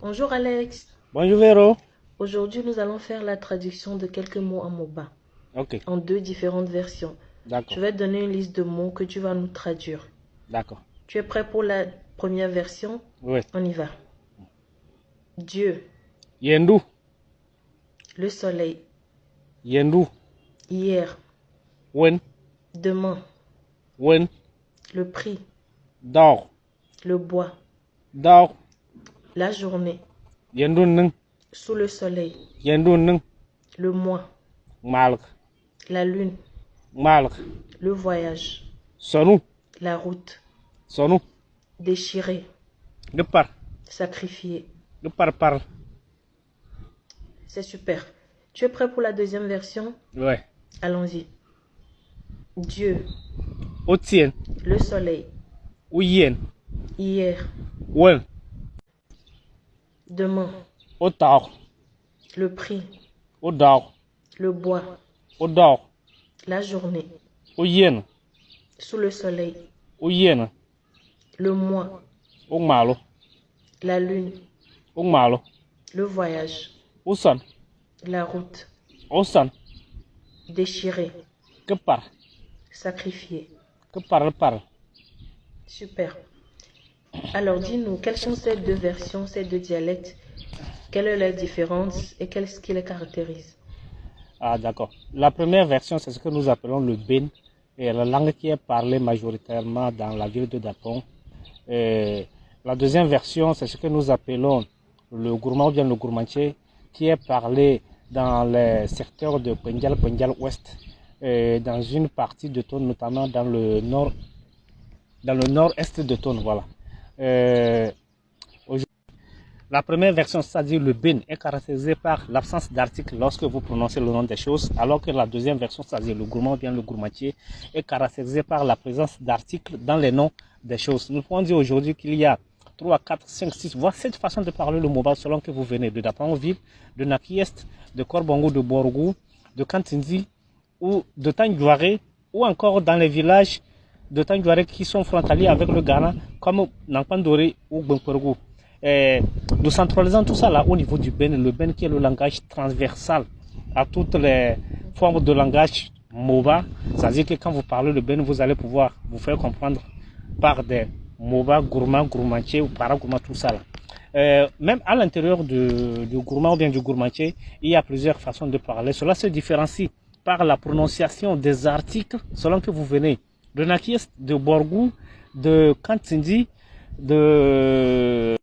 Bonjour Alex. Bonjour Véro. Aujourd'hui, nous allons faire la traduction de quelques mots en Moba, Ok, en deux différentes versions. d'accord, Je vais te donner une liste de mots que tu vas nous traduire. d'accord. Tu es prêt pour la première version? Oui. On y va. Dieu, Yendu, le soleil, yendu, hier, wen, demain, wen, le prix, dor, le bois, dor, la journée, yendu nung, sous le soleil, yendu nung, le mois, malk, la lune, malk, le voyage, sonu, la route, sonu, déchirer, gepar, sacrifier. par. C'est super. Tu es prêt pour la deuxième version? Ouais. Allons-y. Dieu, Otien, le soleil, uyen, hier, wen, demain, otar, le prix, odor, le bois, odor, la journée, uyen, sous le soleil, uyen, le mois, malo, la lune, malo, le voyage, usan, la route, osan, déchirer, gepar, sacrifier. par. Super. Alors dis-nous, quelles sont ces deux versions, ces deux dialectes? Quelle est la différence et qu'est-ce qui les caractérise? Ah, d'accord. La première version, c'est ce que nous appelons le Ben, et la langue qui est parlée majoritairement dans la ville de Dapong. Et la deuxième version, c'est ce que nous appelons le gourmand ou bien le gourmandier, qui est parlé dans les secteurs de Pendjal Ouest, et dans une partie de Tone, notamment dans le nord-est de Tone, voilà. La première version, c'est-à-dire le bin, est caractérisée par l'absence d'article lorsque vous prononcez le nom des choses, alors que la deuxième version, c'est-à-dire le gourmand ou bien le gourmandier, est caractérisée par la présence d'articles dans les noms des choses. Nous pouvons dire aujourd'hui qu'il y a 3, 4, 5, 6, voire 7 façons de parler le mobile selon que vous venez de Dapangoville, de Nakiest, de Korbongo, de Borgou, de Kantindi, ou de Tandjouaré, ou encore dans les villages de Tandjouaré qui sont frontaliers avec le Ghana, comme Nampandoré ou Bengporgou. Nous centralisons tout ça là au niveau du Ben, le Ben qui est le langage transversal à toutes les formes de langage MOBA. C'est-à-dire que quand vous parlez le Ben, vous allez pouvoir vous faire comprendre par des MOBA, gourmand, gourmandier ou paragourmand, tout ça là. Même à l'intérieur du gourmand ou bien du gourmandier, il y a plusieurs façons de parler. Cela se différencie par la prononciation des articles selon que vous venez de Nakies, de Borgou, de Kantindi, de